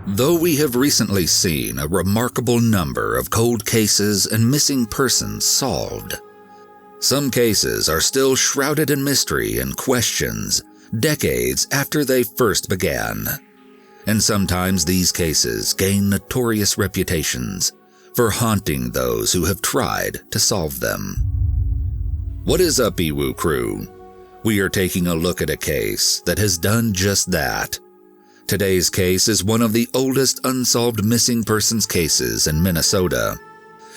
Though we have recently seen a remarkable number of cold cases and missing persons solved, some cases are still shrouded in mystery and questions decades after they first began. And sometimes these cases gain notorious reputations for haunting those who have tried to solve them. What is up, Iwu crew? We are taking a look at a case that has done just that. Today's case is one of the oldest unsolved missing persons cases in Minnesota,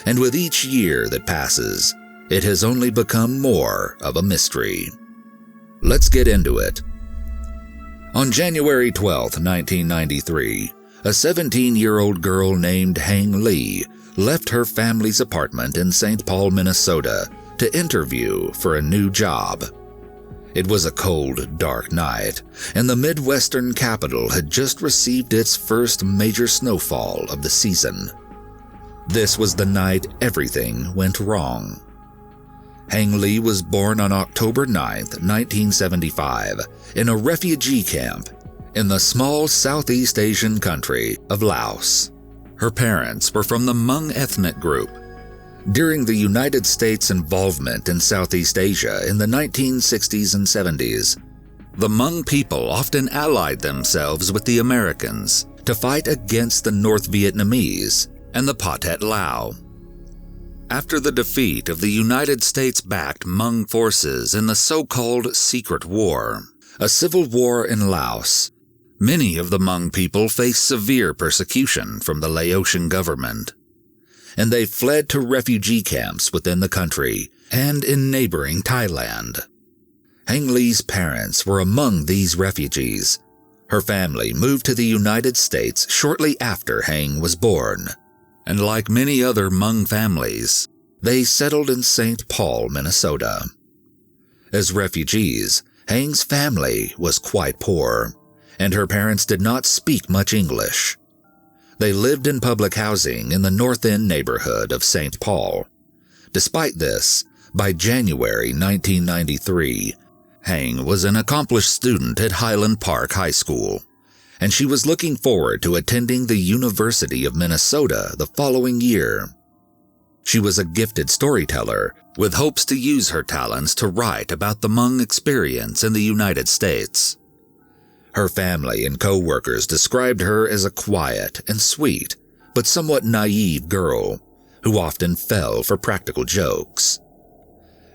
and with each year that passes, it has only become more of a mystery. Let's get into it. On January 12, 1993, a 17-year-old girl named Hang Lee left her family's apartment in St. Paul, Minnesota to interview for a new job. It was a cold, dark night, and the Midwestern capital had just received its first major snowfall of the season. This was the night everything went wrong. Hang Lee was born on October 9, 1975, in a refugee camp in the small Southeast Asian country of Laos. Her parents were from the Hmong ethnic group. During the United States' involvement in Southeast Asia in the 1960s and 70s, the Hmong people often allied themselves with the Americans to fight against the North Vietnamese and the Pathet Lao. After the defeat of the United States-backed Hmong forces in the so-called Secret War, a civil war in Laos, many of the Hmong people faced severe persecution from the Laotian government, and they fled to refugee camps within the country and in neighboring Thailand. Hang Lee's parents were among these refugees. Her family moved to the United States shortly after Hang was born, and like many other Hmong families, they settled in St. Paul, Minnesota. As refugees, Hang's family was quite poor, and her parents did not speak much English. They lived in public housing in the North End neighborhood of St. Paul. Despite this, by January 1993, Hang was an accomplished student at Highland Park High School, and she was looking forward to attending the University of Minnesota the following year. She was a gifted storyteller with hopes to use her talents to write about the Hmong experience in the United States. Her family and co-workers described her as a quiet and sweet, but somewhat naive girl who often fell for practical jokes.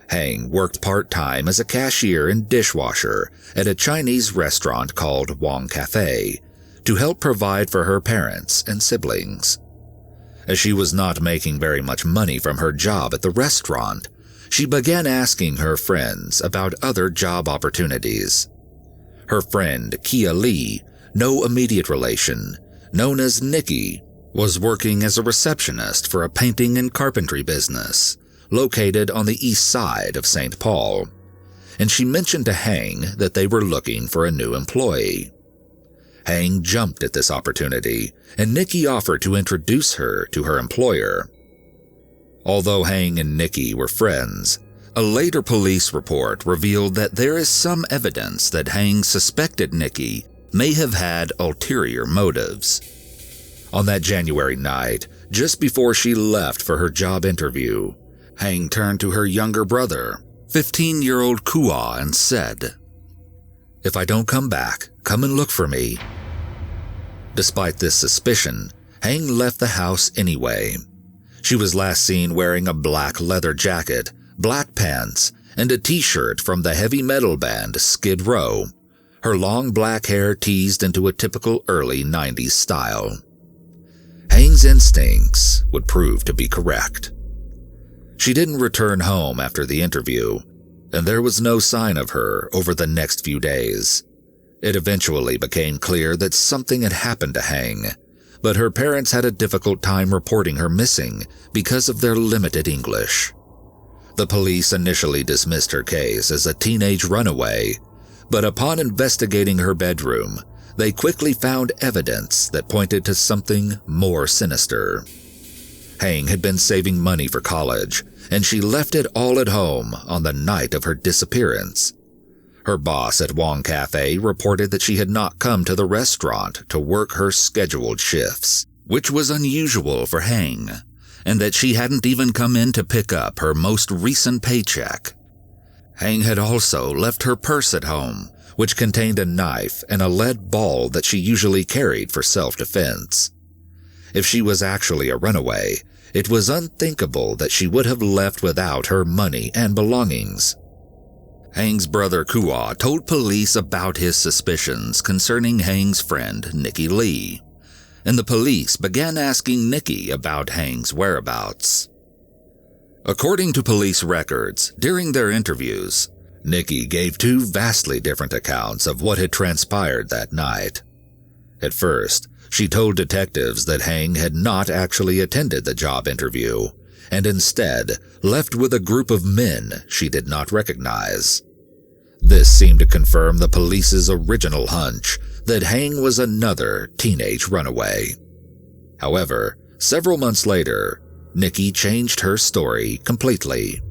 Hang worked part-time as a cashier and dishwasher at a Chinese restaurant called Wong Cafe to help provide for her parents and siblings. As she was not making very much money from her job at the restaurant, she began asking her friends about other job opportunities. Her friend, Kia Lee, no immediate relation, known as Nikki, was working as a receptionist for a painting and carpentry business located on the east side of St. Paul, and she mentioned to Hang that they were looking for a new employee. Hang jumped at this opportunity, and Nikki offered to introduce her to her employer. Although Hang and Nikki were friends, a later police report revealed that there is some evidence that Hang suspected Nikki may have had ulterior motives. On that January night, just before she left for her job interview, Hang turned to her younger brother, 15-year-old Kua, and said, "If I don't come back, come and look for me." Despite this suspicion, Hang left the house anyway. She was last seen wearing a black leather jacket, black pants, and a t-shirt from the heavy metal band Skid Row, her long black hair teased into a typical early 90s style. Hang's instincts would prove to be correct. She didn't return home after the interview, and there was no sign of her over the next few days. It eventually became clear that something had happened to Hang, but her parents had a difficult time reporting her missing because of their limited English. The police initially dismissed her case as a teenage runaway, but upon investigating her bedroom, they quickly found evidence that pointed to something more sinister. Hang had been saving money for college, and she left it all at home on the night of her disappearance. Her boss at Wong Cafe reported that she had not come to the restaurant to work her scheduled shifts, which was unusual for Hang, and that she hadn't even come in to pick up her most recent paycheck. Hang had also left her purse at home, which contained a knife and a lead ball that she usually carried for self-defense. If she was actually a runaway, it was unthinkable that she would have left without her money and belongings. Hang's brother Kua told police about his suspicions concerning Hang's friend Nikki Lee, and the police began asking Nikki about Hang's whereabouts. According to police records, during their interviews, Nikki gave two vastly different accounts of what had transpired that night. At first, she told detectives that Hang had not actually attended the job interview, and instead left with a group of men she did not recognize. This seemed to confirm the police's original hunch that Hang was another teenage runaway. However, several months later, Nikki changed her story completely.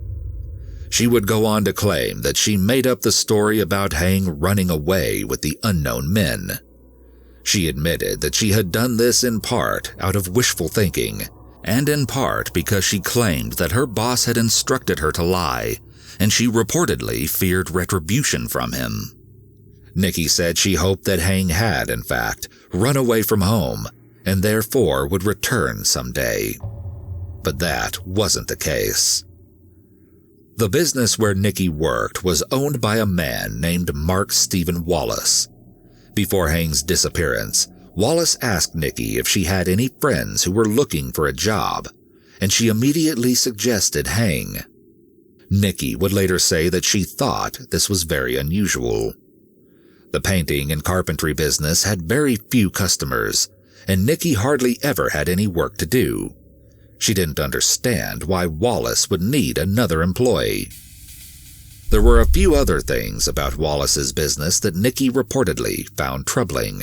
She would go on to claim that she made up the story about Hang running away with the unknown men. She admitted that she had done this in part out of wishful thinking, and in part because she claimed that her boss had instructed her to lie, and she reportedly feared retribution from him. Nikki said she hoped that Hang had, in fact, run away from home, and therefore would return someday. But that wasn't the case. The business where Nikki worked was owned by a man named Mark Stephen Wallace. Before Hang's disappearance, Wallace asked Nikki if she had any friends who were looking for a job, and she immediately suggested Hang. Nikki would later say that she thought this was very unusual. The painting and carpentry business had very few customers, and Nikki hardly ever had any work to do. She didn't understand why Wallace would need another employee. There were a few other things about Wallace's business that Nikki reportedly found troubling.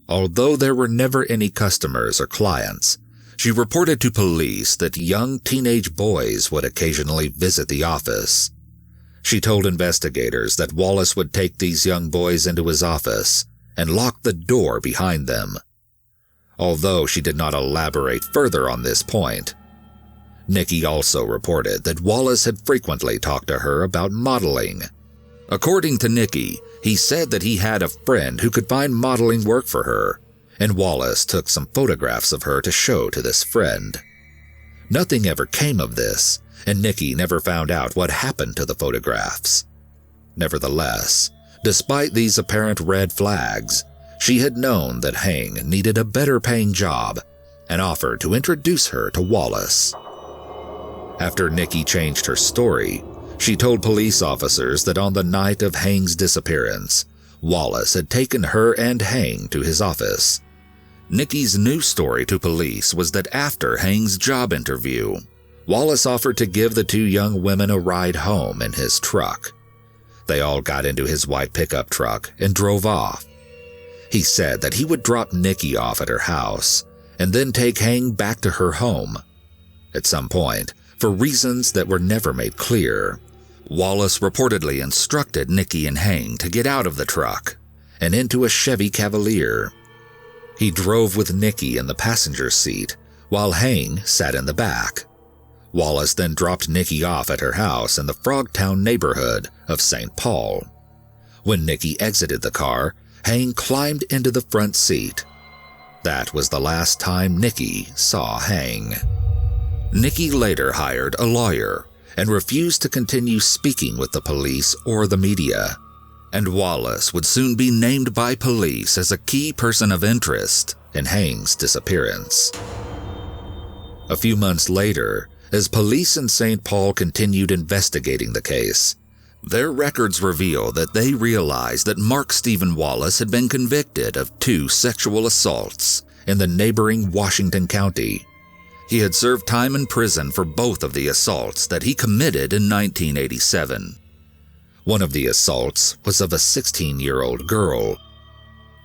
Although there were never any customers or clients, she reported to police that young teenage boys would occasionally visit the office. She told investigators that Wallace would take these young boys into his office and lock the door behind them. Although she did not elaborate further on this point, Nikki also reported that Wallace had frequently talked to her about modeling. According to Nikki, he said that he had a friend who could find modeling work for her, and Wallace took some photographs of her to show to this friend. Nothing ever came of this, and Nikki never found out what happened to the photographs. Nevertheless, despite these apparent red flags, she had known that Hang needed a better-paying job and offered to introduce her to Wallace. After Nikki changed her story, she told police officers that on the night of Hang's disappearance, Wallace had taken her and Hang to his office. Nikki's new story to police was that after Hang's job interview, Wallace offered to give the two young women a ride home in his truck. They all got into his white pickup truck and drove off. He said that he would drop Nikki off at her house and then take Hang back to her home. At some point, for reasons that were never made clear, Wallace reportedly instructed Nikki and Hang to get out of the truck and into a Chevy Cavalier. He drove with Nikki in the passenger seat while Hang sat in the back. Wallace then dropped Nikki off at her house in the Frogtown neighborhood of St. Paul. When Nikki exited the car, Hang climbed into the front seat. That was the last time Nikki saw Hang. Nikki later hired a lawyer and refused to continue speaking with the police or the media, and Wallace would soon be named by police as a key person of interest in Hang's disappearance. A few months later, as police in St. Paul continued investigating the case, their records reveal that they realized that Mark Stephen Wallace had been convicted of 2 sexual assaults in the neighboring Washington County. He had served time in prison for both of the assaults that he committed in 1987. One of the assaults was of a 16-year-old girl.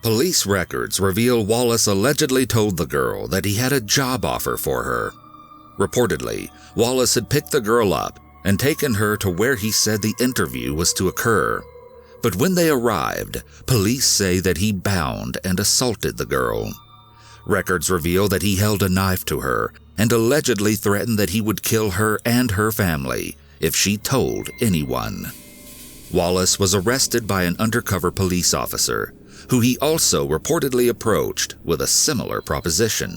Police records reveal Wallace allegedly told the girl that he had a job offer for her. Reportedly, Wallace had picked the girl up and taken her to where he said the interview was to occur, But when they arrived, police say that he bound and assaulted the girl. Records reveal that he held a knife to her and allegedly threatened that he would kill her and her family if she told anyone. Wallace was arrested by an undercover police officer, who he also reportedly approached with a similar proposition.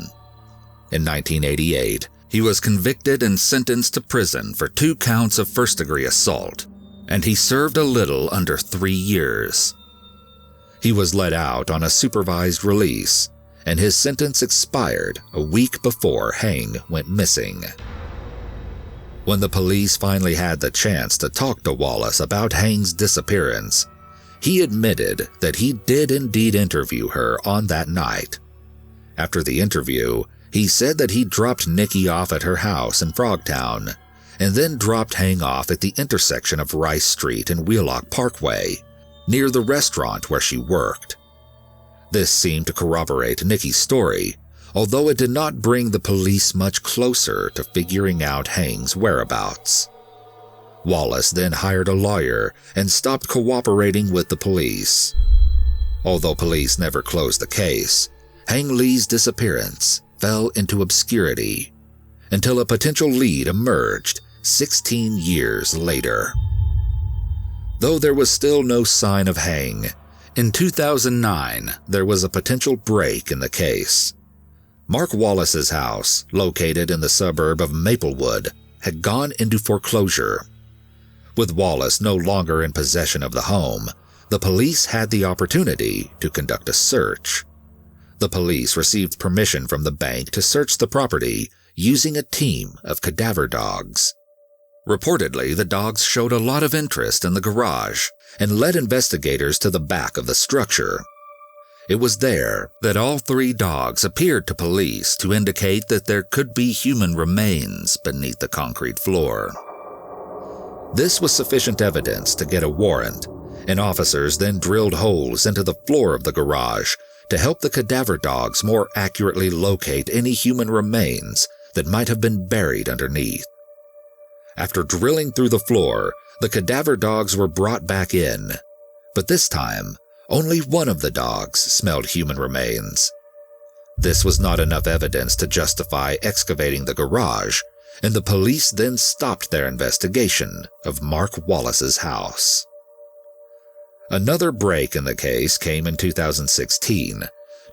In 1988, he was convicted and sentenced to prison for 2 counts of first-degree assault, and he served a little under 3 years. He was let out on a supervised release, and his sentence expired a week before Hang went missing. When the police finally had the chance to talk to Wallace about Hang's disappearance, he admitted that he did indeed interview her on that night. After the interview, he said that he dropped Nikki off at her house in Frogtown, and then dropped Hang off at the intersection of Rice Street and Wheelock Parkway, near the restaurant where she worked. This seemed to corroborate Nikki's story, although it did not bring the police much closer to figuring out Hang's whereabouts. Wallace then hired a lawyer and stopped cooperating with the police. Although police never closed the case, Hang Lee's disappearance fell into obscurity until a potential lead emerged 16 years later. Though there was still no sign of Hang, in 2009 there was a potential break in the case. Mark Wallace's house, located in the suburb of Maplewood, had gone into foreclosure. With Wallace no longer in possession of the home, the police had the opportunity to conduct a search. The police received permission from the bank to search the property using a team of cadaver dogs. Reportedly, the dogs showed a lot of interest in the garage and led investigators to the back of the structure. It was there that all 3 dogs appeared to police to indicate that there could be human remains beneath the concrete floor. This was sufficient evidence to get a warrant, and officers then drilled holes into the floor of the garage to help the cadaver dogs more accurately locate any human remains that might have been buried underneath. After drilling through the floor, the cadaver dogs were brought back in, but this time, only one of the dogs smelled human remains. This was not enough evidence to justify excavating the garage, and the police then stopped their investigation of Mark Wallace's house. Another break in the case came in 2016,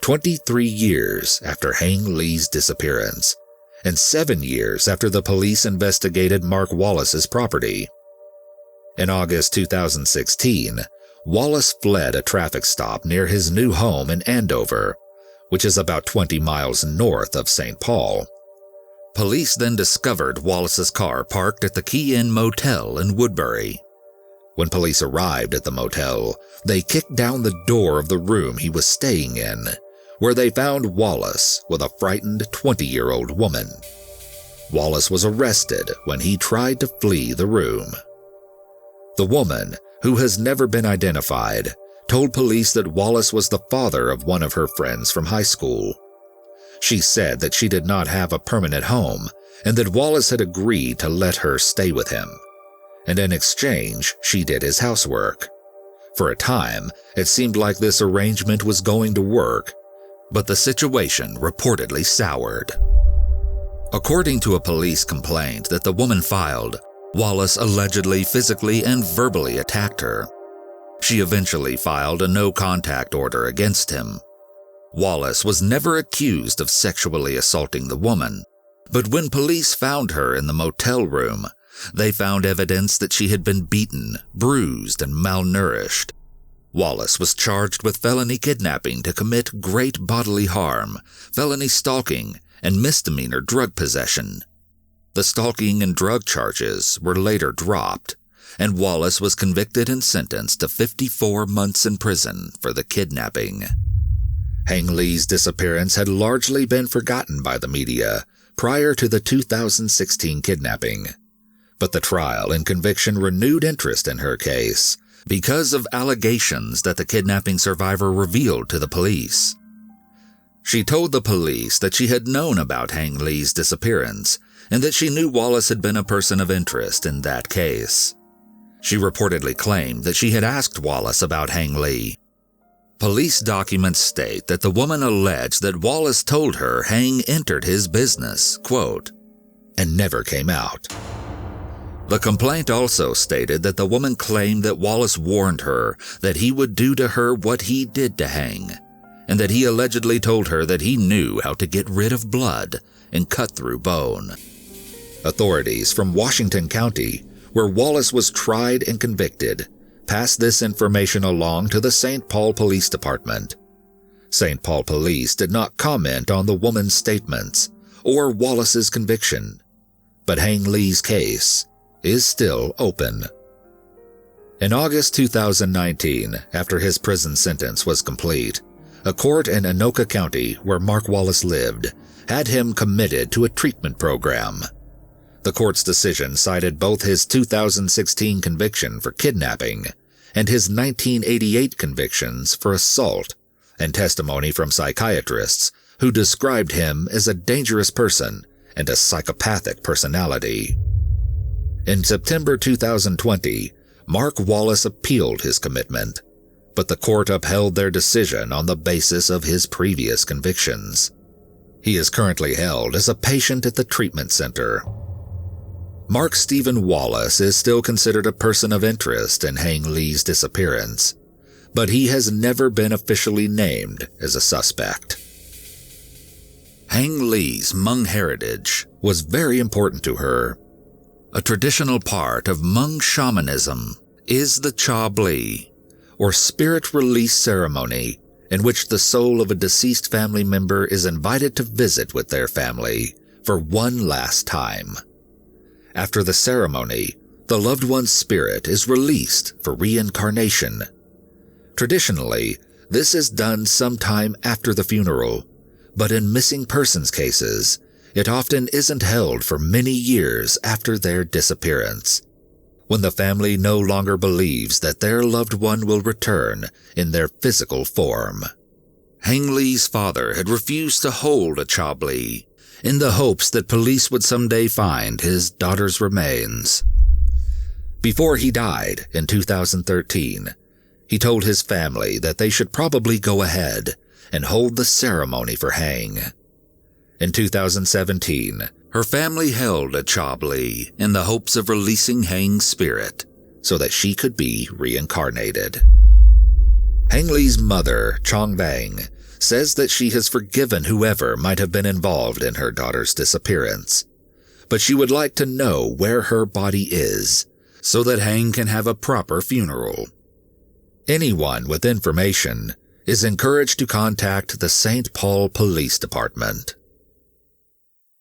23 years after Hang Lee's disappearance, and 7 years after the police investigated Mark Wallace's property. In August 2016, Wallace fled a traffic stop near his new home in Andover, which is about 20 miles north of St. Paul. Police then discovered Wallace's car parked at the Key Inn Motel in Woodbury. When police arrived at the motel, they kicked down the door of the room he was staying in, where they found Wallace with a frightened 20-year-old woman. Wallace was arrested when he tried to flee the room. The woman, who has never been identified, told police that Wallace was the father of one of her friends from high school. She said that she did not have a permanent home and that Wallace had agreed to let her stay with him, and in exchange, she did his housework. For a time, it seemed like this arrangement was going to work, but the situation reportedly soured. According to a police complaint that the woman filed, Wallace allegedly physically and verbally attacked her. She eventually filed a no-contact order against him. Wallace was never accused of sexually assaulting the woman, but when police found her in the motel room, they found evidence that she had been beaten, bruised, and malnourished. Wallace was charged with felony kidnapping to commit great bodily harm, felony stalking, and misdemeanor drug possession. The stalking and drug charges were later dropped, and Wallace was convicted and sentenced to 54 months in prison for the kidnapping. Hang Lee's disappearance had largely been forgotten by the media prior to the 2016 kidnapping, but the trial and conviction renewed interest in her case because of allegations that the kidnapping survivor revealed to the police. She told the police that she had known about Hang Lee's disappearance and that she knew Wallace had been a person of interest in that case. She reportedly claimed that she had asked Wallace about Hang Lee. Police documents state that the woman alleged that Wallace told her Hang entered his business, quote, and never came out. The complaint also stated that the woman claimed that Wallace warned her that he would do to her what he did to Hang, and that he allegedly told her that he knew how to get rid of blood and cut through bone. Authorities from Washington County, where Wallace was tried and convicted, passed this information along to the St. Paul Police Department. St. Paul Police did not comment on the woman's statements or Wallace's conviction, but Hang Lee's case is still open. In August 2019, after his prison sentence was complete, a court in Anoka County, where Mark Wallace lived, had him committed to a treatment program. The court's decision cited both his 2016 conviction for kidnapping and his 1988 convictions for assault, and testimony from psychiatrists who described him as a dangerous person and a psychopathic personality. In September 2020, Mark Wallace appealed his commitment, but the court upheld their decision on the basis of his previous convictions. He is currently held as a patient at the treatment center. Mark Stephen Wallace is still considered a person of interest in Hang Lee's disappearance, but he has never been officially named as a suspect. Hang Lee's Hmong heritage was very important to her. A traditional part of Hmong shamanism is the Cha Bli, or spirit release ceremony, in which the soul of a deceased family member is invited to visit with their family for one last time. After the ceremony, the loved one's spirit is released for reincarnation. Traditionally, this is done sometime after the funeral, but in missing persons cases, it often isn't held for many years after their disappearance, when the family no longer believes that their loved one will return in their physical form. Hang Lee's father had refused to hold a Cha Bli, in the hopes that police would someday find his daughter's remains. Before he died in 2013, he told his family that they should probably go ahead and hold the ceremony for Hang. In 2017, her family held a Cha Bli in the hopes of releasing Hang's spirit so that she could be reincarnated. Hang Lee's mother, Chong Vang, says that she has forgiven whoever might have been involved in her daughter's disappearance, but she would like to know where her body is so that Hang can have a proper funeral. Anyone with information is encouraged to contact the St. Paul Police Department.